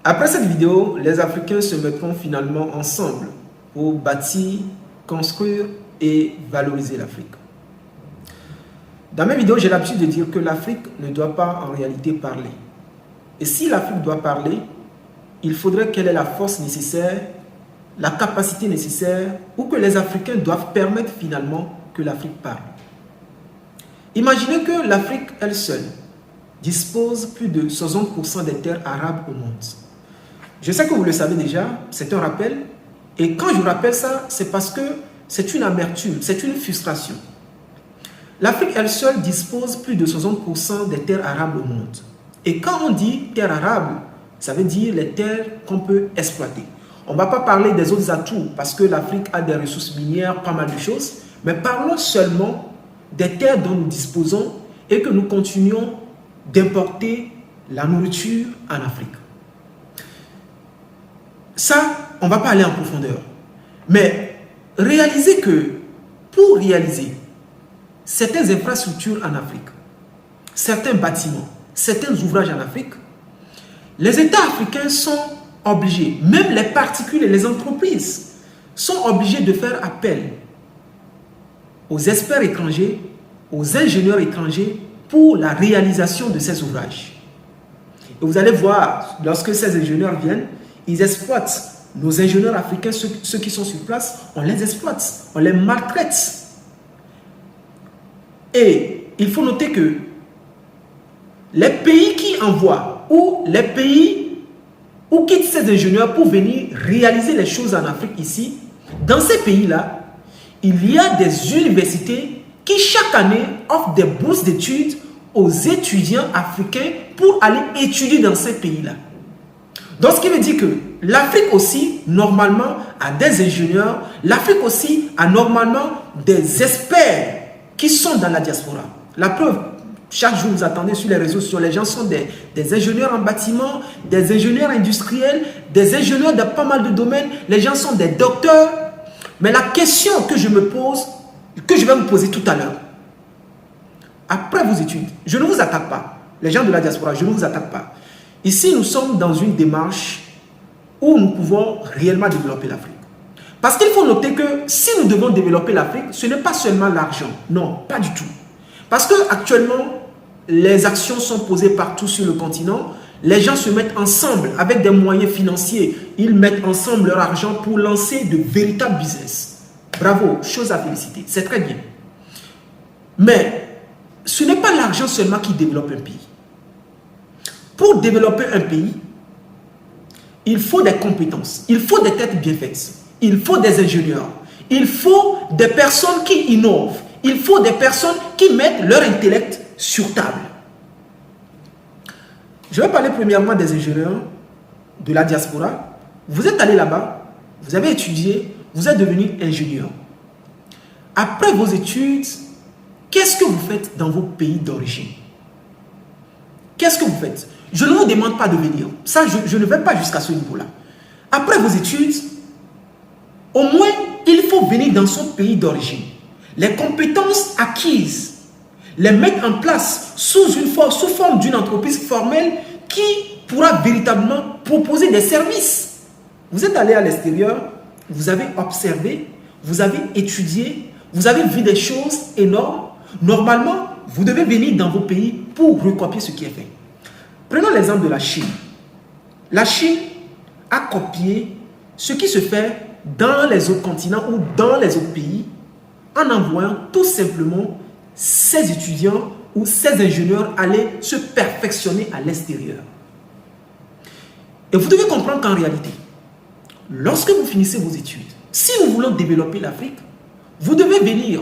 Après cette vidéo, les Africains se mettront finalement ensemble pour bâtir, construire et valoriser l'Afrique. Dans mes vidéos, j'ai l'habitude de dire que l'Afrique ne doit pas en réalité parler. Et si l'Afrique doit parler, il faudrait qu'elle ait la force nécessaire, la capacité nécessaire, ou que les Africains doivent permettre finalement que l'Afrique parle. Imaginez que l'Afrique, elle seule, dispose plus de 60% des terres arabes au monde. Je sais que vous le savez déjà, c'est un rappel. Et quand je rappelle ça, c'est parce que c'est une amertume, c'est une frustration. L'Afrique, elle seule, dispose plus de 60% des terres arabes au monde. Et quand on dit terres arabes, ça veut dire les terres qu'on peut exploiter. On ne va pas parler des autres atouts parce que l'Afrique a des ressources minières, pas mal de choses. Mais parlons seulement des terres dont nous disposons et que nous continuons d'importer la nourriture en Afrique. Ça, on ne va pas aller en profondeur. Mais réalisez que pour réaliser certaines infrastructures en Afrique, certains bâtiments, certains ouvrages en Afrique, les États africains sont obligés, même les particuliers, les entreprises, sont obligés de faire appel aux experts étrangers, aux ingénieurs étrangers pour la réalisation de ces ouvrages. Et vous allez voir, lorsque ces ingénieurs viennent, ils exploitent nos ingénieurs africains, ceux qui sont sur place, on les exploite, on les maltraite. Et il faut noter que les pays qui envoient ou les pays où quittent ces ingénieurs pour venir réaliser les choses en Afrique ici, dans ces pays-là, il y a des universités qui chaque année offrent des bourses d'études aux étudiants africains pour aller étudier dans ces pays-là. Donc, ce qui veut dire que l'Afrique aussi, normalement, a des ingénieurs. L'Afrique aussi a normalement des experts qui sont dans la diaspora. La preuve, chaque jour, vous attendez sur les réseaux sociaux, les gens sont des ingénieurs en bâtiment, des ingénieurs industriels, des ingénieurs de pas mal de domaines. Les gens sont des docteurs. Mais la question que je me pose, que je vais vous poser tout à l'heure, après vos études, je ne vous attaque pas. Les gens de la diaspora, je ne vous attaque pas. Ici, nous sommes dans une démarche où nous pouvons réellement développer l'Afrique. Parce qu'il faut noter que si nous devons développer l'Afrique, ce n'est pas seulement l'argent. Non, pas du tout. Parce qu'actuellement, les actions sont posées partout sur le continent. Les gens se mettent ensemble avec des moyens financiers. Ils mettent ensemble leur argent pour lancer de véritables business. Bravo, chose à féliciter. C'est très bien. Mais ce n'est pas l'argent seulement qui développe un pays. Pour développer un pays, il faut des compétences, il faut des têtes bien faites, il faut des ingénieurs, il faut des personnes qui innovent, il faut des personnes qui mettent leur intellect sur table. Je vais parler premièrement des ingénieurs de la diaspora. Vous êtes allé là-bas, vous avez étudié, vous êtes devenu ingénieur. Après vos études, qu'est-ce que vous faites dans vos pays d'origine? Qu'est-ce que vous faites? Je ne vous demande pas de venir. Ça, je ne vais pas jusqu'à ce niveau-là. Après vos études, au moins, il faut venir dans son pays d'origine. Les compétences acquises, les mettre en place sous forme d'une entreprise formelle qui pourra véritablement proposer des services. Vous êtes allé à l'extérieur, vous avez observé, vous avez étudié, vous avez vu des choses énormes. Normalement, vous devez venir dans vos pays pour recopier ce qui est fait. Prenons l'exemple de la Chine. La Chine a copié ce qui se fait dans les autres continents ou dans les autres pays en envoyant tout simplement ses étudiants ou ses ingénieurs aller se perfectionner à l'extérieur. Et vous devez comprendre qu'en réalité, lorsque vous finissez vos études, si nous voulons développer l'Afrique, vous devez venir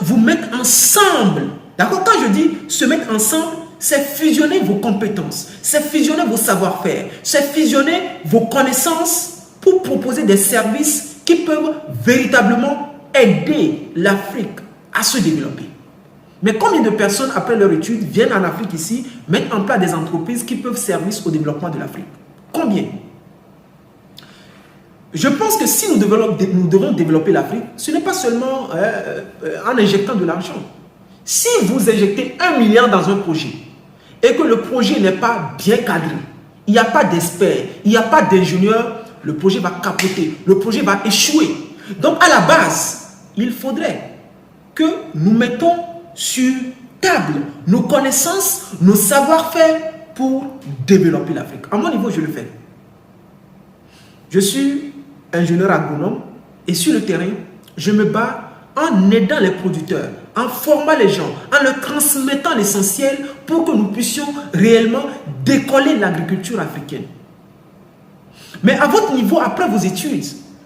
vous mettre ensemble. D'accord? Quand je dis se mettre ensemble, c'est fusionner vos compétences, c'est fusionner vos savoir-faire, c'est fusionner vos connaissances pour proposer des services qui peuvent véritablement aider l'Afrique à se développer. Mais combien de personnes, après leur étude, viennent en Afrique ici, mettent en place des entreprises qui peuvent servir au développement de l'Afrique? Combien? Je pense que si nous devons développer l'Afrique, ce n'est pas seulement en injectant de l'argent. Si vous injectez 1 milliard dans un projet et que le projet n'est pas bien cadré, il n'y a pas d'experts, il n'y a pas d'ingénieurs, le projet va capoter, le projet va échouer. Donc à la base, il faudrait que nous mettons sur table nos connaissances, nos savoir-faire pour développer l'Afrique. À mon niveau, je le fais. Je suis ingénieur agronome et sur le terrain, je me bats en aidant les producteurs, en formant les gens, en leur transmettant l'essentiel pour que nous puissions réellement décoller l'agriculture africaine. Mais à votre niveau, après vos études,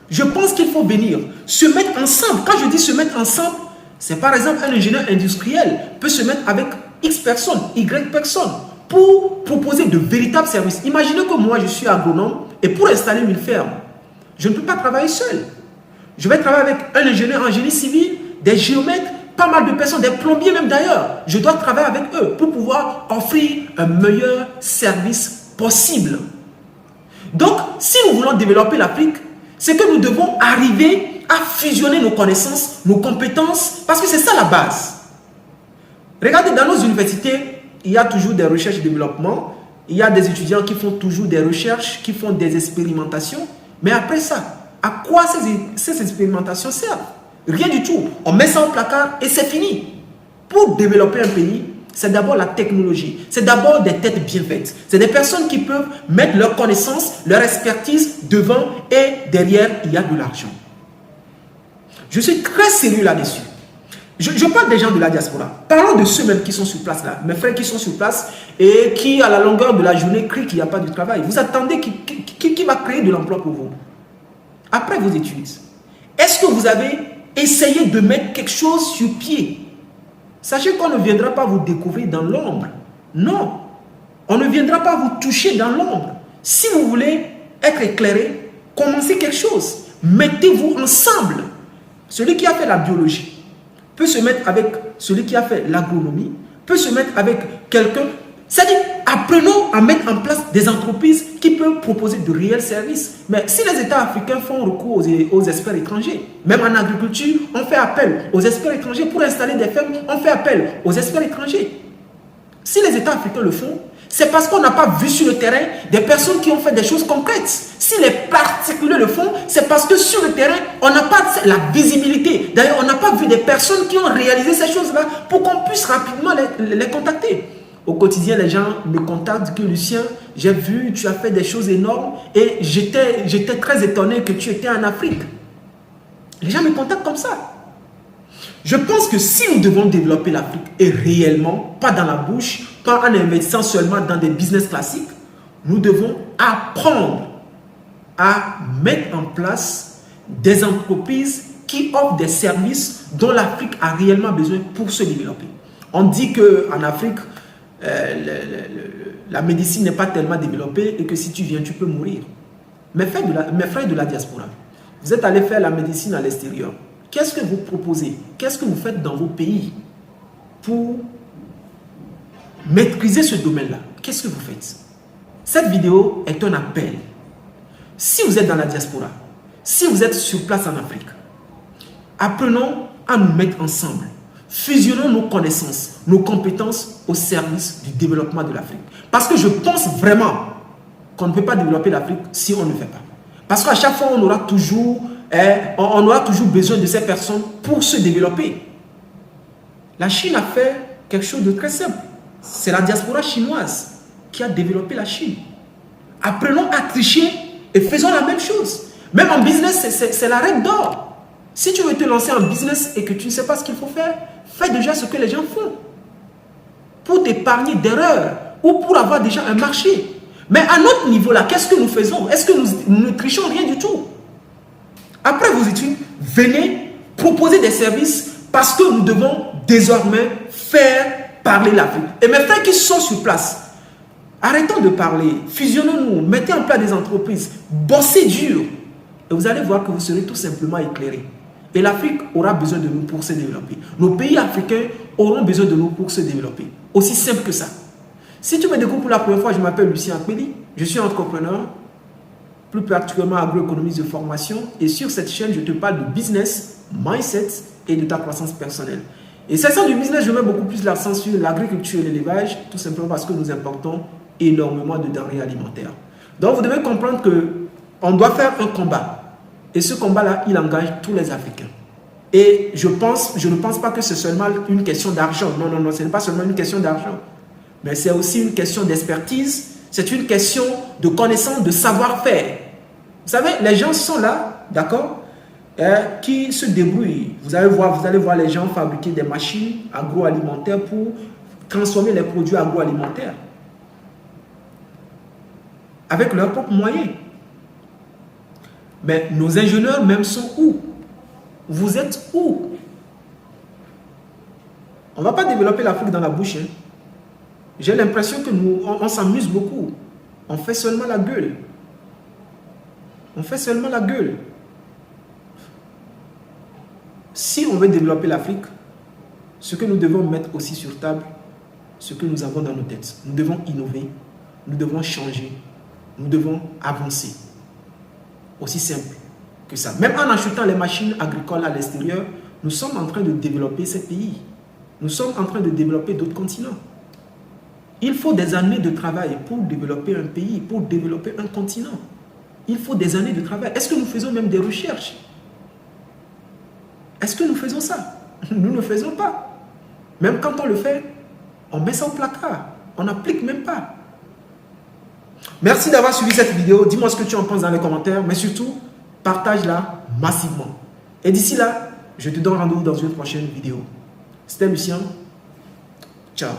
je pense qu'il faut venir se mettre ensemble. Quand je dis se mettre ensemble, c'est par exemple un ingénieur industriel peut se mettre avec X personnes, Y personnes pour proposer de véritables services. Imaginez que moi, je suis agronome et pour installer une ferme, je ne peux pas travailler seul. Je vais travailler avec un ingénieur en génie civil, des géomètres, pas mal de personnes, des plombiers même d'ailleurs. Je dois travailler avec eux pour pouvoir offrir un meilleur service possible. Donc, si nous voulons développer l'Afrique, c'est que nous devons arriver à fusionner nos connaissances, nos compétences, parce que c'est ça la base. Regardez, dans nos universités, il y a toujours des recherches et développement, il y a des étudiants qui font toujours des recherches, qui font des expérimentations, mais après ça, à quoi ces expérimentations servent? Rien du tout. On met ça au placard et c'est fini. Pour développer un pays, c'est d'abord la technologie, c'est d'abord des têtes bien faites. C'est des personnes qui peuvent mettre leurs connaissances, leur expertise devant et derrière, il y a de l'argent. Je suis très sérieux là-dessus. Je parle des gens de la diaspora. Parlons de ceux-mêmes qui sont sur place là. Mes frères qui sont sur place et qui, à la longueur de la journée, crient qu'il n'y a pas de travail. Vous attendez qui va créer de l'emploi pour vous? Après vos études, est-ce que vous avez essayé de mettre quelque chose sur pied? Sachez qu'on ne viendra pas vous découvrir dans l'ombre. Non. On ne viendra pas vous toucher dans l'ombre. Si vous voulez être éclairé, commencez quelque chose. Mettez-vous ensemble. Celui qui a fait la biologie peut se mettre avec celui qui a fait l'agronomie, peut se mettre avec quelqu'un. C'est-à-dire, apprenons à mettre en place des entreprises qui peuvent proposer de réels services. Mais si les États africains font recours aux experts étrangers, même en agriculture, on fait appel aux experts étrangers pour installer des fermes, on fait appel aux experts étrangers. Si les États africains le font, c'est parce qu'on n'a pas vu sur le terrain des personnes qui ont fait des choses concrètes. Si les particuliers le font, c'est parce que sur le terrain, on n'a pas la visibilité. D'ailleurs, on n'a pas vu des personnes qui ont réalisé ces choses-là pour qu'on puisse rapidement les contacter. Au quotidien, les gens me contactent que Lucien, j'ai vu, tu as fait des choses énormes et j'étais très étonné que tu étais en Afrique. Les gens me contactent comme ça. Je pense que si nous devons développer l'Afrique et réellement, pas dans la bouche, pas en investissant seulement dans des business classiques, nous devons apprendre à mettre en place des entreprises qui offrent des services dont l'Afrique a réellement besoin pour se développer. On dit qu'en Afrique, la médecine n'est pas tellement développée et que si tu viens, tu peux mourir. Mes frères de la diaspora, vous êtes allés faire la médecine à l'extérieur. Qu'est-ce que vous proposez? Qu'est-ce que vous faites dans vos pays pour maîtriser ce domaine-là? Qu'est-ce que vous faites? Cette vidéo est un appel. Si vous êtes dans la diaspora, si vous êtes sur place en Afrique, apprenons à nous mettre ensemble. Fusionnons nos connaissances, nos compétences au service du développement de l'Afrique. Parce que je pense vraiment qu'on ne peut pas développer l'Afrique si on ne le fait pas. Parce qu'à chaque fois, on aura toujours besoin de ces personnes pour se développer. La Chine a fait quelque chose de très simple. C'est la diaspora chinoise qui a développé la Chine. Apprenons à tricher et faisons la même chose. Même en business, c'est la règle d'or. Si tu veux te lancer en business et que tu ne sais pas ce qu'il faut faire, fais déjà ce que les gens font. Pour t'épargner d'erreurs ou pour avoir déjà un marché. Mais à notre niveau là, qu'est-ce que nous faisons? Est-ce que nous ne trichons rien du tout? Après vos études, venez proposer des services parce que nous devons désormais faire parler l'Afrique. Et mes frères qui sont sur place, arrêtons de parler, fusionnons-nous, mettez en place des entreprises, bossez dur. Et vous allez voir que vous serez tout simplement éclairés. Et l'Afrique aura besoin de nous pour se développer. Nos pays africains auront besoin de nous pour se développer. Aussi simple que ça. Si tu me découvres pour la première fois, je m'appelle Lucien Akpeli, je suis entrepreneur, plus particulièrement agroéconomiste de formation. Et sur cette chaîne, je te parle de business, mindset et de ta croissance personnelle. Et c'est ça du business, je mets beaucoup plus l'accent sur l'agriculture et l'élevage, tout simplement parce que nous importons énormément de denrées alimentaires. Donc, vous devez comprendre qu'on doit faire un combat. Et ce combat-là, il engage tous les Africains. Et je ne pense pas que c'est seulement une question d'argent. Non, non, non, ce n'est pas seulement une question d'argent. Mais c'est aussi une question d'expertise. C'est une question de connaissance, de savoir-faire. Vous savez, les gens sont là, d'accord, qui se débrouillent. Vous allez voir les gens fabriquer des machines agroalimentaires pour transformer les produits agroalimentaires avec leurs propres moyens. Mais nos ingénieurs même sont où? Vous êtes où? On ne va pas développer l'Afrique dans la bouche. Hein. J'ai l'impression que nous, on s'amuse beaucoup. On fait seulement la gueule. On fait seulement la gueule. Si on veut développer l'Afrique, ce que nous devons mettre aussi sur table, ce que nous avons dans nos têtes. Nous devons innover, nous devons changer, nous devons avancer. Aussi simple que ça. Même en achetant les machines agricoles à l'extérieur, nous sommes en train de développer ces pays. Nous sommes en train de développer d'autres continents. Il faut des années de travail pour développer un pays, pour développer un continent. Il faut des années de travail. Est-ce que nous faisons même des recherches? Est-ce que nous faisons ça? Nous ne faisons pas. Même quand on le fait, on met ça au placard. On n'applique même pas. Merci d'avoir suivi cette vidéo. Dis-moi ce que tu en penses dans les commentaires. Mais surtout, partage-la massivement. Et d'ici là, je te donne rendez-vous dans une prochaine vidéo. C'était Lucien. Ciao.